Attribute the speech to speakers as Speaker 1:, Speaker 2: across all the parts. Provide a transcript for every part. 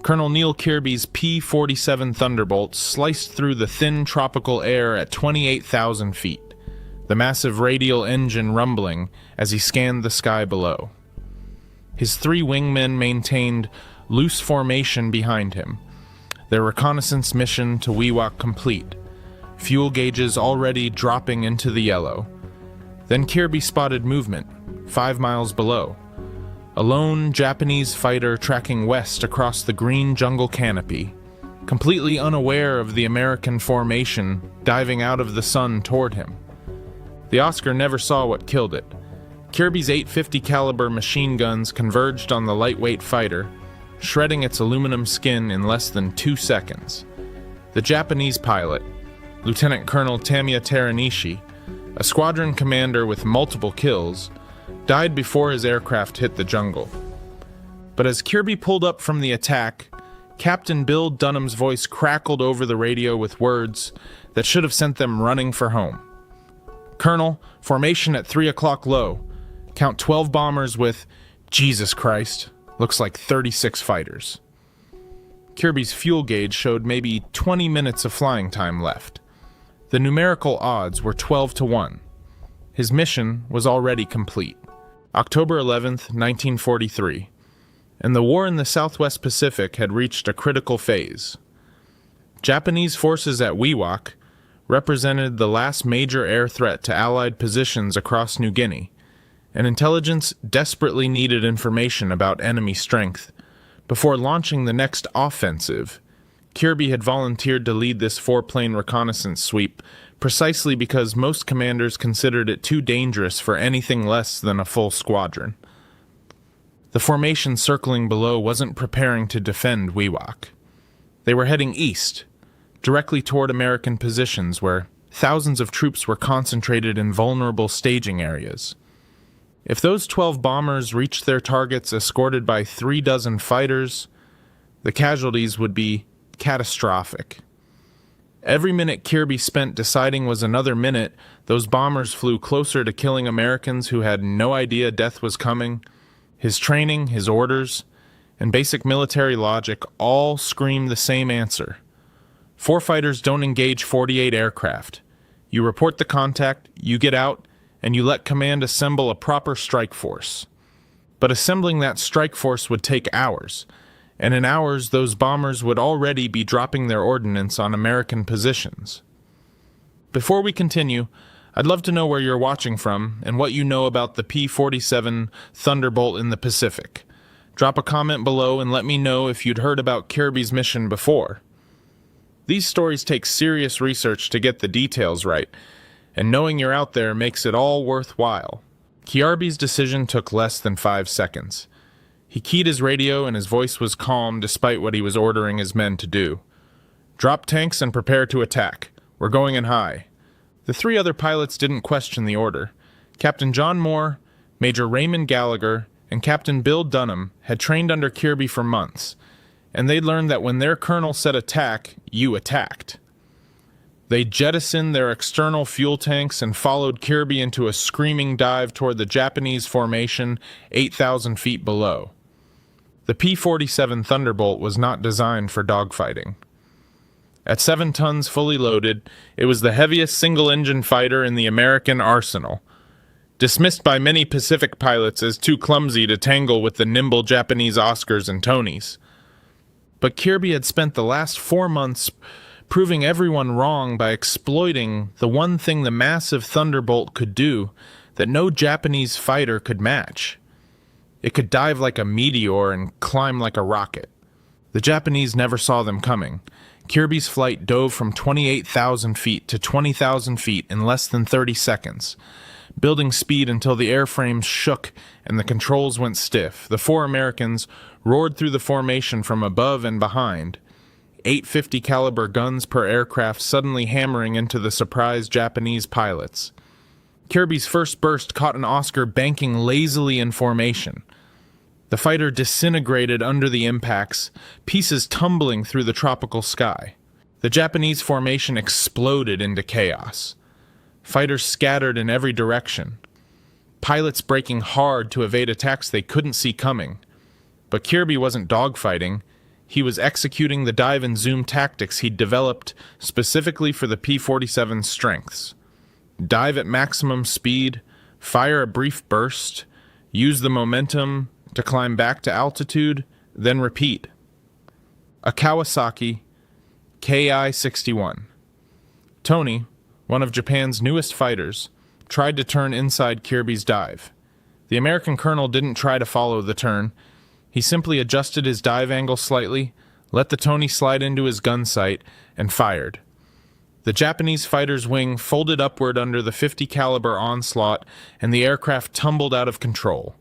Speaker 1: Colonel Neil Kirby's P-47 Thunderbolt sliced through the thin tropical air at 28,000 feet, the massive radial engine rumbling as he scanned the sky below. His 3 wingmen maintained loose formation behind him, their reconnaissance mission to Wewak complete, fuel gauges already dropping into the yellow. Then Kirby spotted movement, 5 miles below. A lone Japanese fighter tracking west across the green jungle canopy, completely unaware of the American formation diving out of the sun toward him. The Oscar never saw what killed it. Kirby's .850 caliber machine guns converged on the lightweight fighter, shredding its aluminum skin in less than 2 seconds. The Japanese pilot, Lieutenant Colonel Tamiya Teranishi, a squadron commander with multiple kills, died before his aircraft hit the jungle. But as Kirby pulled up from the attack, Captain Bill Dunham's voice crackled over the radio with words that should have sent them running for home. "Colonel, formation at 3 o'clock low. Count 12 bombers with, Jesus Christ, looks like 36 fighters." Kirby's fuel gauge showed maybe 20 minutes of flying time left. The numerical odds were 12 to 1. His mission was already complete. October 11th, 1943, and the war in the Southwest Pacific had reached a critical phase. Japanese forces at Wewak represented the last major air threat to Allied positions across New Guinea, and intelligence desperately needed information about enemy strength. Before launching the next offensive, Kirby had volunteered to lead this 4-plane reconnaissance sweep precisely because most commanders considered it too dangerous for anything less than a full squadron. The formation circling below wasn't preparing to defend Wewak. They were heading east, directly toward American positions where thousands of troops were concentrated in vulnerable staging areas. If those 12 bombers reached their targets escorted by 3 dozen fighters, the casualties would be catastrophic. Every minute Kirby spent deciding was another minute, those bombers flew closer to killing Americans who had no idea death was coming. His training, his orders, and basic military logic all screamed the same answer. 4 fighters don't engage 48 aircraft. You report the contact, you get out, and you let command assemble a proper strike force. But assembling that strike force would take hours, and in hours those bombers would already be dropping their ordnance on American positions. Before we continue, I'd love to know where you're watching from and what you know about the P-47 Thunderbolt in the Pacific. Drop a comment below and let me know if you'd heard about Kirby's mission before. These stories take serious research to get the details right, and knowing you're out there makes it all worthwhile. Kirby's decision took less than 5 seconds. He keyed his radio and his voice was calm despite what he was ordering his men to do. "Drop tanks and prepare to attack. We're going in high." The 3 other pilots didn't question the order. Captain John Moore, Major Raymond Gallagher, and Captain Bill Dunham had trained under Kirby for months, and they'd learned that when their colonel said attack, you attacked. They jettisoned their external fuel tanks and followed Kirby into a screaming dive toward the Japanese formation 8,000 feet below. The P-47 Thunderbolt was not designed for dogfighting. At 7 tons fully loaded, it was the heaviest single-engine fighter in the American arsenal, dismissed by many Pacific pilots as too clumsy to tangle with the nimble Japanese Oscars and Tonys. But Kirby had spent the last 4 months proving everyone wrong by exploiting the one thing the massive Thunderbolt could do that no Japanese fighter could match. It could dive like a meteor and climb like a rocket. The Japanese never saw them coming. Kirby's flight dove from 28,000 feet to 20,000 feet in less than 30 seconds, building speed until the airframes shook and the controls went stiff. The 4 Americans roared through the formation from above and behind, .850 caliber guns per aircraft suddenly hammering into the surprised Japanese pilots. Kirby's first burst caught an Oscar banking lazily in formation. The fighter disintegrated under the impacts, pieces tumbling through the tropical sky. The Japanese formation exploded into chaos. Fighters scattered in every direction. Pilots braking hard to evade attacks they couldn't see coming. But Kirby wasn't dogfighting. he was executing the dive and zoom tactics he'd developed specifically for the P-47's strengths. Dive at maximum speed, fire a brief burst, use the momentum to climb back to altitude, then repeat. A Kawasaki Ki-61. Tony, one of Japan's newest fighters, tried to turn inside Kirby's dive. The American colonel didn't try to follow the turn. He simply adjusted his dive angle slightly, let the Tony slide into his gun sight, and fired. The Japanese fighter's wing folded upward under the .50 caliber onslaught, and the aircraft tumbled out of control.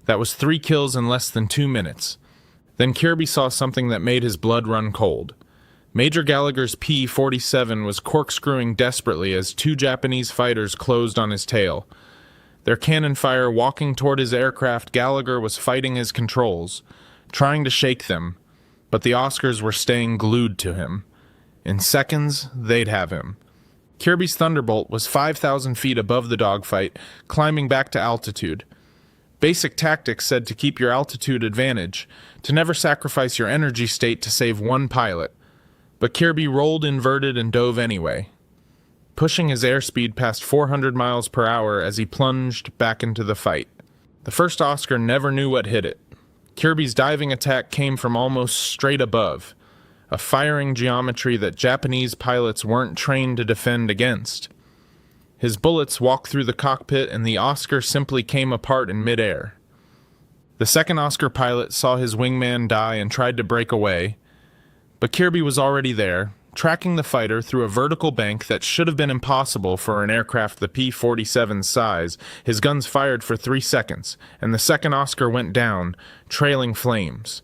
Speaker 1: That was 3 kills in less than 2 minutes. Then Kirby saw something that made his blood run cold. Major Gallagher's P-47 was corkscrewing desperately as 2 Japanese fighters closed on his tail. Their cannon fire walking toward his aircraft, Gallagher was fighting his controls, trying to shake them, but the Oscars were staying glued to him. In seconds, they'd have him. Kirby's Thunderbolt was 5,000 feet above the Dogfight, climbing back to altitude. Basic tactics said to keep your altitude advantage, to never sacrifice your energy state to save one pilot. But Kirby rolled inverted and dove anyway, pushing his airspeed past 400 miles per hour as he plunged back into the fight. The first Oscar never knew what hit it. Kirby's diving attack came from almost straight above, a firing geometry that Japanese pilots weren't trained to defend against. His bullets walked through the cockpit and the Oscar simply came apart in midair. The second Oscar pilot saw his wingman die and tried to break away, but Kirby was already there, tracking the fighter through a vertical bank that should have been impossible for an aircraft the P-47's size. His guns fired for 3 seconds, and the second Oscar went down, trailing flames.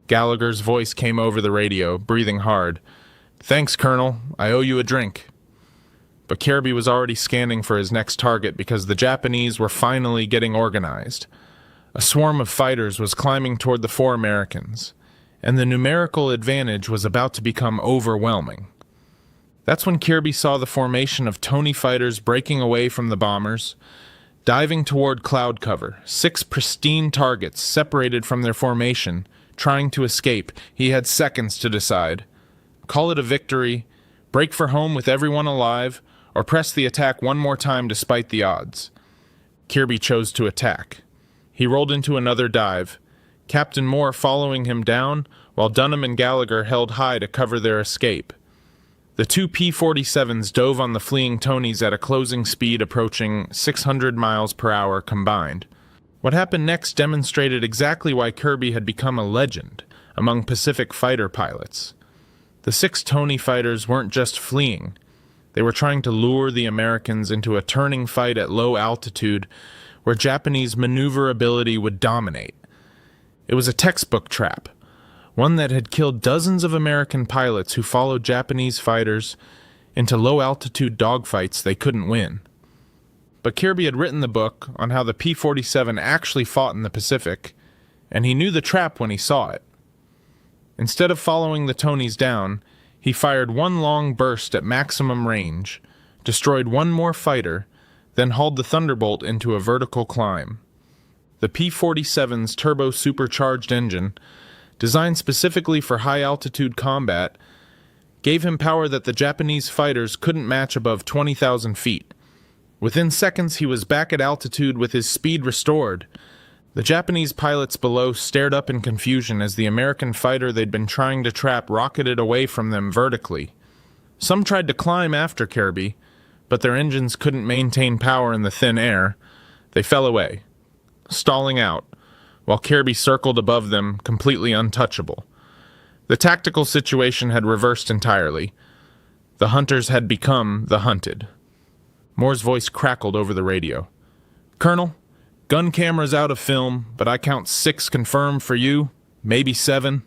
Speaker 1: Gallagher's voice came over the radio, breathing hard. "Thanks, Colonel. I owe you a drink." But Kirby was already scanning for his next target because the Japanese were finally getting organized. A swarm of fighters was climbing toward the 4 Americans, and the numerical advantage was about to become overwhelming. That's when Kirby saw the formation of Tony fighters breaking away from the bombers, diving toward cloud cover, 6 pristine targets separated from their formation, trying to escape. He had seconds to decide. Call it a victory, break for home with everyone alive, or press the attack one more time despite the odds. Kirby chose to attack. He rolled into another dive, Captain Moore following him down, while Dunham and Gallagher held high to cover their escape. The 2 P-47s dove on the fleeing Tonys at a closing speed approaching 600 miles per hour combined. What happened next demonstrated exactly why Kirby had become a legend among Pacific fighter pilots. The 6 Tony fighters weren't just fleeing. They were trying to lure the Americans into a turning fight at low altitude where Japanese maneuverability would dominate. It was a textbook trap, one that had killed dozens of American pilots who followed Japanese fighters into low-altitude dogfights they couldn't win. But Kirby had written the book on how the P-47 actually fought in the Pacific, and he knew the trap when he saw it. Instead of following the Tonys down, he fired one long burst at maximum range, destroyed one more fighter, then hauled the Thunderbolt into a vertical climb. The P-47's turbo-supercharged engine, designed specifically for high-altitude combat, gave him power that the Japanese fighters couldn't match above 20,000 feet. Within seconds, he was back at altitude with his speed restored. The Japanese pilots below stared up in confusion as the American fighter they'd been trying to trap rocketed away from them vertically. Some tried to climb after Kirby, but their engines couldn't maintain power in the thin air. They fell away, stalling out, while Kirby circled above them, completely untouchable. The tactical situation had reversed entirely. The hunters had become the hunted. Moore's voice crackled over the radio. "Colonel, gun cameras out of film, but I count 6 confirmed for you, maybe 7.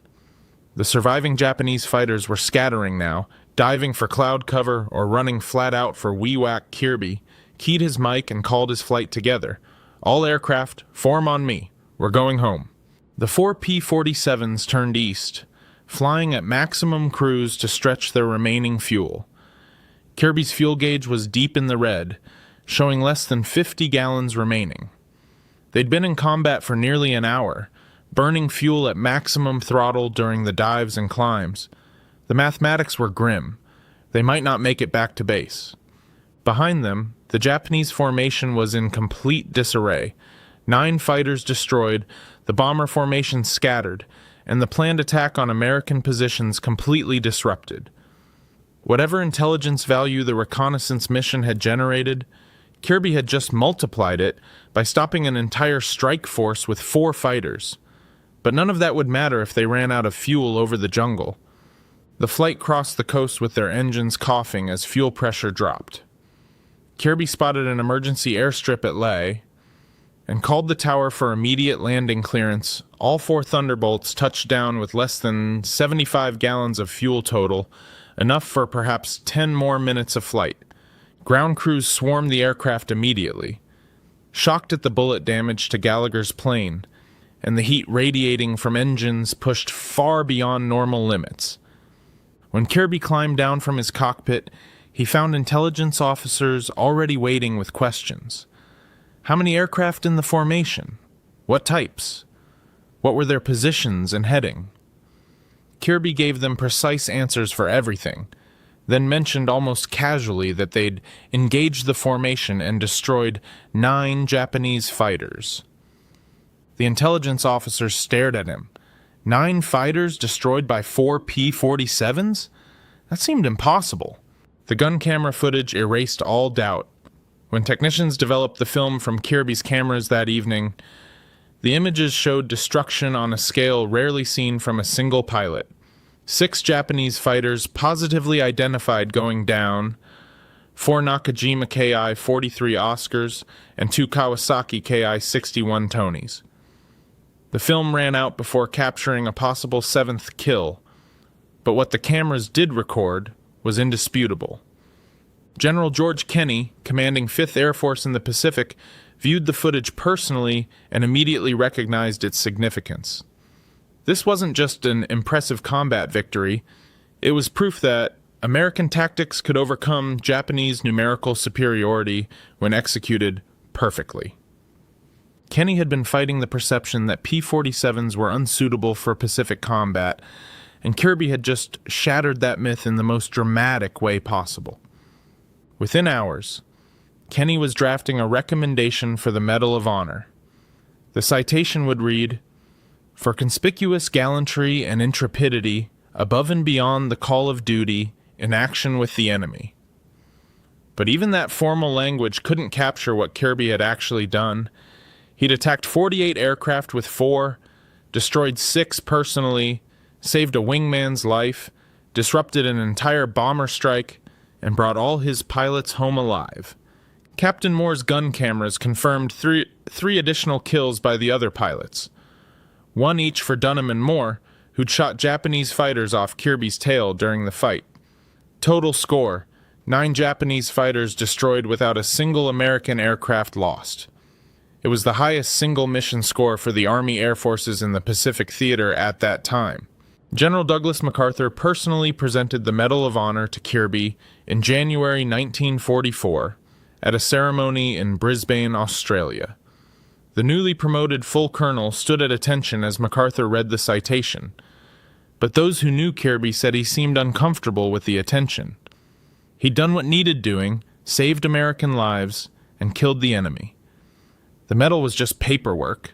Speaker 1: The surviving Japanese fighters were scattering now, diving for cloud cover or running flat out for wee-whack Kirby, keyed his mic and called his flight together. "All aircraft, form on me. We're going home." The 4 P-47s turned east, flying at maximum cruise to stretch their remaining fuel. Kirby's fuel gauge was deep in the red, showing less than 50 gallons remaining. They'd been in combat for nearly an hour, burning fuel at maximum throttle during the dives and climbs. The mathematics were grim. They might not make it back to base. Behind them, the Japanese formation was in complete disarray. 9 fighters destroyed, the bomber formation scattered, and the planned attack on American positions completely disrupted. Whatever intelligence value the reconnaissance mission had generated, Kirby had just multiplied it by stopping an entire strike force with 4 fighters. But none of that would matter if they ran out of fuel over the jungle. The flight crossed the coast with their engines coughing as fuel pressure dropped. Kirby spotted an emergency airstrip at Leh and called the tower for immediate landing clearance. All 4 Thunderbolts touched down with less than 75 gallons of fuel total, enough for perhaps 10 more minutes of flight. Ground crews swarmed the aircraft immediately. Shocked at the bullet damage to Gallagher's plane, and the heat radiating from engines pushed far beyond normal limits. When Kirby climbed down from his cockpit, he found intelligence officers already waiting with questions. How many aircraft in the formation? What types? What were their positions and heading? Kirby gave them precise answers for everything, then mentioned almost casually that they'd engaged the formation and destroyed 9 Japanese fighters. The intelligence officers stared at him. 9 fighters destroyed by 4 P-47s? That seemed impossible. The gun camera footage erased all doubt. When technicians developed the film from Kirby's cameras that evening, the images showed destruction on a scale rarely seen from a single pilot. 6 Japanese fighters positively identified going down, 4 Nakajima Ki-43 Oscars, and 2 Kawasaki Ki-61 Tonys. The film ran out before capturing a possible 7th kill, but what the cameras did record was indisputable. General George Kenney, commanding 5th Air Force in the Pacific, viewed the footage personally and immediately recognized its significance. This wasn't just an impressive combat victory, it was proof that American tactics could overcome Japanese numerical superiority when executed perfectly. Kenney had been fighting the perception that P-47s were unsuitable for Pacific combat, and Kirby had just shattered that myth in the most dramatic way possible. Within hours, Kenney was drafting a recommendation for the Medal of Honor. The citation would read, "For conspicuous gallantry and intrepidity above and beyond the call of duty in action with the enemy." But even that formal language couldn't capture what Kirby had actually done. He'd attacked 48 aircraft with 4, destroyed 6 personally, saved a wingman's life, disrupted an entire bomber strike, and brought all his pilots home alive. Captain Moore's gun cameras confirmed three additional kills by the other pilots. 1 each for Dunham and Moore, who'd shot Japanese fighters off Kirby's tail during the fight. Total score, 9 Japanese fighters destroyed without a single American aircraft lost. It was the highest single mission score for the Army Air Forces in the Pacific Theater at that time. General Douglas MacArthur personally presented the Medal of Honor to Kirby in January 1944 at a ceremony in Brisbane, Australia. The newly promoted full colonel stood at attention as MacArthur read the citation, but those who knew Kirby said he seemed uncomfortable with the attention. He'd done what needed doing, saved American lives, and killed the enemy. The medal was just paperwork,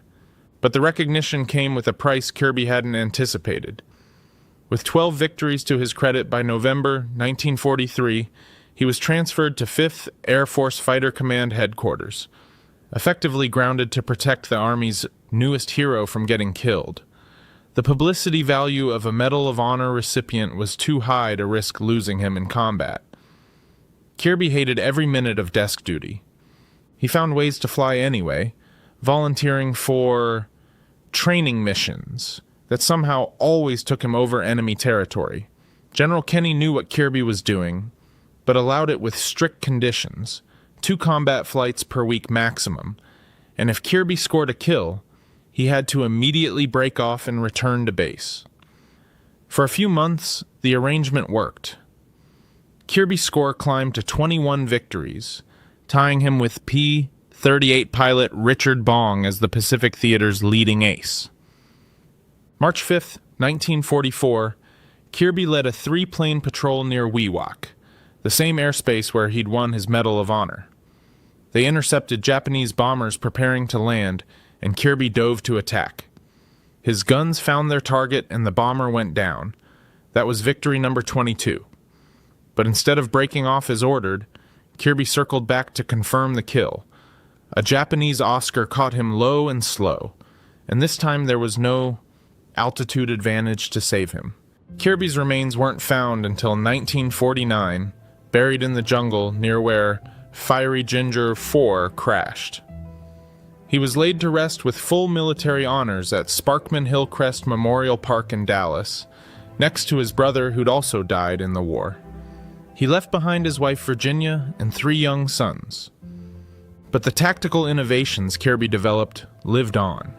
Speaker 1: but the recognition came with a price Kirby hadn't anticipated. With 12 victories to his credit by November 1943, he was transferred to 5th Air Force Fighter Command Headquarters, effectively grounded to protect the Army's newest hero from getting killed. The publicity value of a Medal of Honor recipient was too high to risk losing him in combat. Kirby hated every minute of desk duty. He found ways to fly anyway, volunteering for training missions that somehow always took him over enemy territory. General Kenney knew what Kirby was doing, but allowed it with strict conditions, 2 combat flights per week maximum, and if Kirby scored a kill, he had to immediately break off and return to base. For a few months, the arrangement worked. Kirby's score climbed to 21 victories, tying him with P-38 pilot Richard Bong as the Pacific Theater's leading ace. March 5, 1944, Kirby led a three-plane patrol near Wewak, the same airspace where he'd won his Medal of Honor. They intercepted Japanese bombers preparing to land, and Kirby dove to attack. His guns found their target and the bomber went down. That was victory number 22. But instead of breaking off as ordered, Kirby circled back to confirm the kill. A Japanese Oscar caught him low and slow, and this time there was no altitude advantage to save him. Kirby's remains weren't found until 1949, buried in the jungle near where Fiery Ginger 4 crashed. He was laid to rest with full military honors at Sparkman Hillcrest Memorial Park in Dallas, next to his brother who'd also died in the war. He left behind his wife Virginia and 3 young sons. But the tactical innovations Kirby developed lived on.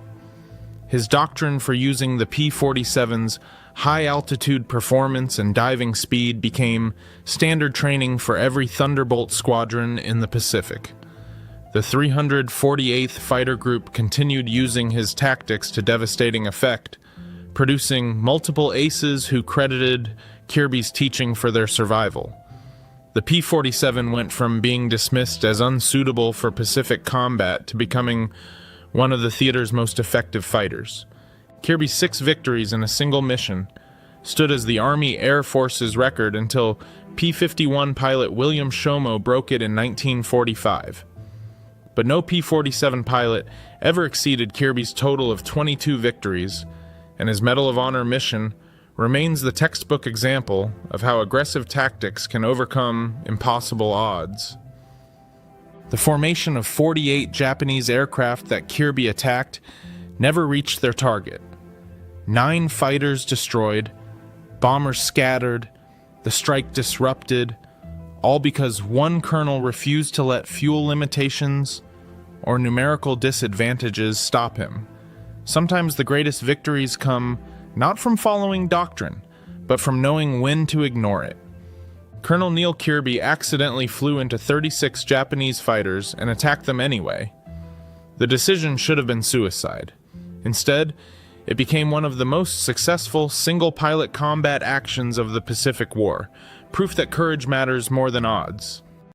Speaker 1: His doctrine for using the P-47's high-altitude performance and diving speed became standard training for every Thunderbolt squadron in the Pacific. The 348th Fighter Group continued using his tactics to devastating effect, producing multiple aces who credited Kirby's teaching for their survival. The P-47 went from being dismissed as unsuitable for Pacific combat to becoming one of the theater's most effective fighters. Kirby's 6 victories in a single mission stood as the Army Air Force's record until P-51 pilot William Shomo broke it in 1945. But no P-47 pilot ever exceeded Kirby's total of 22 victories, and his Medal of Honor mission remains the textbook example of how aggressive tactics can overcome impossible odds. The formation of 48 Japanese aircraft that Kirby attacked never reached their target. 9 fighters destroyed, bombers scattered, the strike disrupted, all because one colonel refused to let fuel limitations or numerical disadvantages stop him. Sometimes the greatest victories come not from following doctrine, but from knowing when to ignore it. Colonel Neil Kirby accidentally flew into 36 Japanese fighters and attacked them anyway. The decision should have been suicide. Instead, it became one of the most successful single-pilot combat actions of the Pacific War, proof that courage matters more than odds.